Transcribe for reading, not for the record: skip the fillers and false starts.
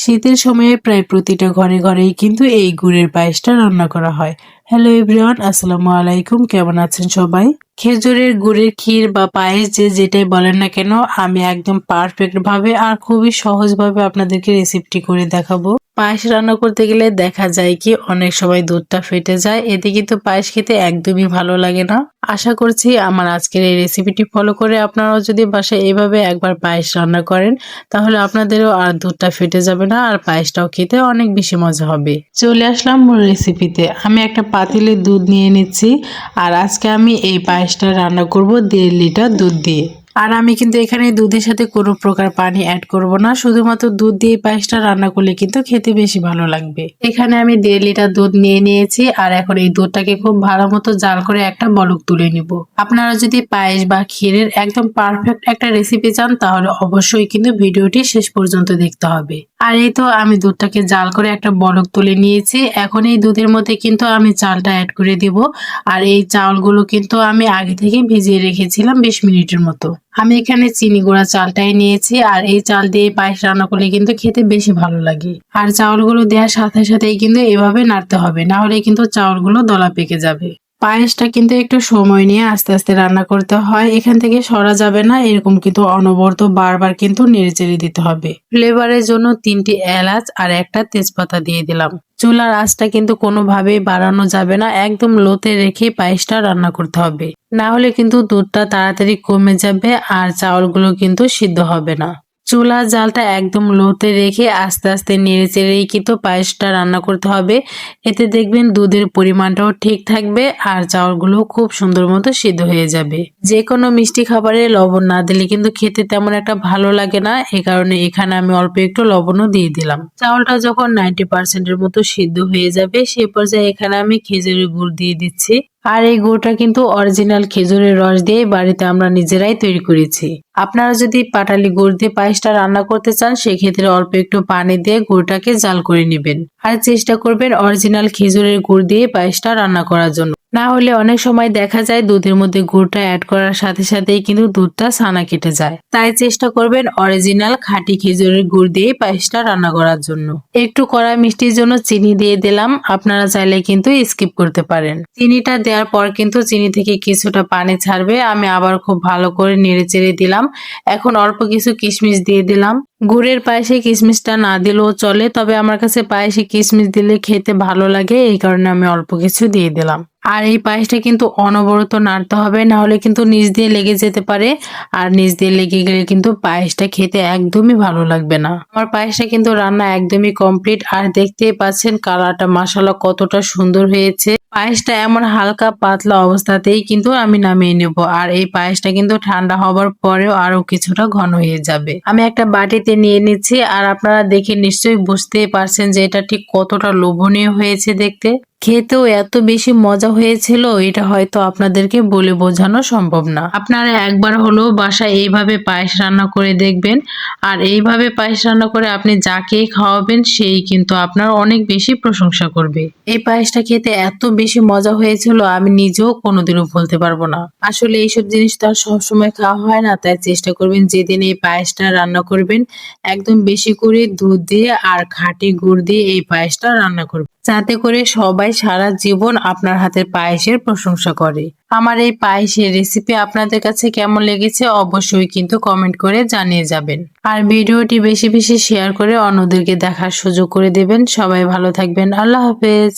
শীতের সময়ে প্রায় প্রতিটা ঘরে ঘরেই কিন্তু এই গুড়ের পায়েসটা রান্না করা হয়। হ্যালো এভরিওয়ান, আসসালামু আলাইকুম। কেমন আছেন সবাই? খেজুরের গুড়ের ক্ষীর বা পায়েস যে যেটাই বলেন না কেন, আমি একদম পারফেক্ট ভাবে আর খুবই সহজভাবে আপনাদেরকে রেসিপিটি করে দেখাবো। পায়েস রান্না করতে গেলে দেখা যায় কি অনেক সময় দুধটা ফেটে যায়, এতে কিন্তু পায়েস খেতে একদমই ভালো লাগে না। আশা করছি আমার আজকের এই রেসিপিটি ফলো করে আপনারাও যদি বাসায় এইভাবে একবার পায়েস রান্না করেন, তাহলে আপনাদেরও আর দুধটা ফেটে যাবে না আর পায়েসটাও খেতে অনেক বেশি মজা হবে। চলে আসলাম মূল রেসিপিতে। আমি একটা পাতিলে দুধ নিয়ে নিচ্ছি আর আজকে আমি এই পায়েসটা রান্না করব 1.5 লিটার দুধ দিয়ে। আর আমি কিন্তু এখানে দুধের সাথে কোনো প্রকার পানি অ্যাড করব না, শুধুমাত্র দুধ দিয়ে পায়েসটা রান্না করলে কিন্তু খেতে বেশি ভালো লাগবে। এখানে আমি 1.5 লিটার দুধ নিয়ে নিয়েছি আর এখন এই দুধটাকে খুব ভালো মতো জাল করে একটা বলক তুলে নিব। আপনারা যদি পায়েস বা ক্ষীরের একদম পারফেক্ট একটা রেসিপি চান, তাহলে অবশ্যই কিন্তু ভিডিওটি শেষ পর্যন্ত দেখতে হবে। আর এই তো আমি দুধটাকে জাল করে একটা বলক তুলে নিয়েছি। এখন এই দুধের মধ্যে কিন্তু আমি চালটা অ্যাড করে দিব। আর এই চাউলগুলো কিন্তু আমি আগে থেকে ভিজিয়ে রেখেছিলাম 20 মিনিটের মতো। আমি এখানে চিনি গুঁড়া চালটাই নিয়েছি আর এই চাল দিয়ে পায়েস রান্না করলে কিন্তু খেতে বেশি ভালো লাগে। আর চাউলগুলো দেওয়ার সাথে সাথেই কিন্তু এভাবে নাড়তে হবে, না হলে কিন্তু চাউলগুলো দলা পেকে যাবে। পায়েসটা কিন্তু একটু সময় নিয়ে আস্তে আস্তে রান্না করতে হয়, এখান থেকে সরা যাবে না, এরকম কিন্তু অনবরত বারবার কিন্তু নেড়েচেড়ে দিতে হবে। ফ্লেভারের জন্য 3টি এলাচ আর একটা তেজপাতা দিয়ে দিলাম। চুলার আঁচটা কিন্তু কোনোভাবেই বাড়ানো যাবে না, একদম লোতে রেখে পায়েসটা রান্না করতে হবে, না হলে কিন্তু দুধটা তাড়াতাড়ি কমে যাবে আর চাউলগুলো কিন্তু সিদ্ধ হবে না। চুলার জালটা একদম লোতে রেখে আস্তে আস্তে নেড়ে চেড়েই কিন্তু পায়েসটা রান্না করতে হবে। এতে দেখবেন দুধের পরিমাণটাও ঠিক থাকবে আর চাউলগুলো খুব সুন্দর মতো সিদ্ধ হয়ে যাবে। যে কোনো মিষ্টি খাবারে লবণ না দিলে কিন্তু খেতে তেমন একটা ভালো লাগে না, এই কারণে এখানে আমি অল্প একটু লবণও দিয়ে দিলাম। চাউলটা যখন 90% মতো সিদ্ধ হয়ে যাবে, সেই পর্যায়ে এখানে আমি খেজুরের গুড় দিয়ে দিচ্ছি। আর এই গুড়টা কিন্তু অরিজিনাল খেজুরের রস দিয়ে বাড়িতে আমরা নিজেরাই তৈরি করেছি। আপনারা যদি পাটালি গুড় দিয়ে পায়েসটা রান্না করতে চান, সেক্ষেত্রে অল্প একটু পানি দিয়ে গুড়টাকে জাল করে নেবেন। আর চেষ্টা করবেন অরিজিনাল খেজুরের গুড় দিয়ে পায়েসটা রান্না করার জন্য। না হলে অনেক সময় দেখা যায় দুধের মধ্যে গুড়টা অ্যাড করার সাথে সাথেই কিন্তু দুধটা ছানা কেটে যায়। তাই চেষ্টা করবেন অরিজিনাল খাঁটি খেজুরের গুড় দিয়ে পায়েসটা রান্না করার জন্য। একটু কড়া মিষ্টির জন্য চিনি দিয়ে দিলাম, আপনারা চাইলে কিন্তু স্কিপ করতে পারেন। চিনিটা দেওয়ার পর কিন্তু চিনি থেকে কিছুটা পানি ছাড়বে। আমি আবার খুব ভালো করে নেড়ে চেড়ে দিলাম। এখন অল্প কিছু কিশমিশ দিয়ে দিলাম। গুড়ের পায়েসে কিশমিশটা না দিলেও চলে, তবে আমার কাছে পায়েসে কিশমিশ দিলে খেতে ভালো লাগে, এই কারণে আমি অল্প কিছু দিয়ে দিলাম। আর এই পায়েসটা কিন্তু অনবরত নাড়তে হবে, না হলে কিন্তু নিচ দিয়ে লেগে যেতে পারে। আর নিচ দিয়ে লেগে গেলে কিন্তু পায়েসটা খেতে একদমই ভালো লাগবে না। আমার পায়েসটা কিন্তু রান্না একদমই কমপ্লিট আর দেখতেই পাচ্ছেন কালারটা মাশাআল্লাহ কতটা সুন্দর হয়েছে। পায়েসটা এমন হালকা পাতলা অবস্থাতেই কিন্তু আমি নামিয়ে নেব। আর এই পায়েসটা কিন্তু ঠান্ডা হবার পরেও আরো কিছুটা ঘন হয়ে যাবে। আমি একটা বাটিতে নিয়ে নিচ্ছি আর আপনারা দেখে নিশ্চয়ই বুঝতেই পারছেন যে এটা ঠিক কতটা লোভনীয় হয়েছে দেখতে। খেতেও এত বেশি মজা হয়েছিল, এটা হয়তো আপনাদেরকে বলে বোঝানো সম্ভব না। আপনারা একবার হলেও বাসায় এইভাবে পায়েস রান্না করে দেখবেন। আর এইভাবে পায়েস রান্না করে আপনি যাকে খাওয়াবেন সেই কিন্তু আপনার অনেক বেশি প্রশংসা করবে। এই পায়েসটা খেতে এত বেশি মজা হয়েছিল, আমি নিজেও কোনোদিনও ভুলতে পারবো না। আসলে এইসব জিনিস তো আর সবসময় খাওয়া হয় না, তাই চেষ্টা করবেন যেদিন এই পায়েসটা রান্না করবেন একদম বেশি করে দুধ দিয়ে আর খাঁটি গুড় দিয়ে এই পায়েসটা রান্না করবেন, যাতে করে সবাই সারা জীবন আপনার হাতের পায়েসের প্রশংসা করে। আমার এই পায়েসের রেসিপি আপনাদের কাছে কেমন লেগেছে অবশ্যই কিন্তু কমেন্ট করে জানিয়ে যাবেন। আর ভিডিওটি বেশি বেশি শেয়ার করে অন্যদেরকে দেখার সুযোগ করে দেবেন। সবাই ভালো থাকবেন। আল্লাহ হাফেজ।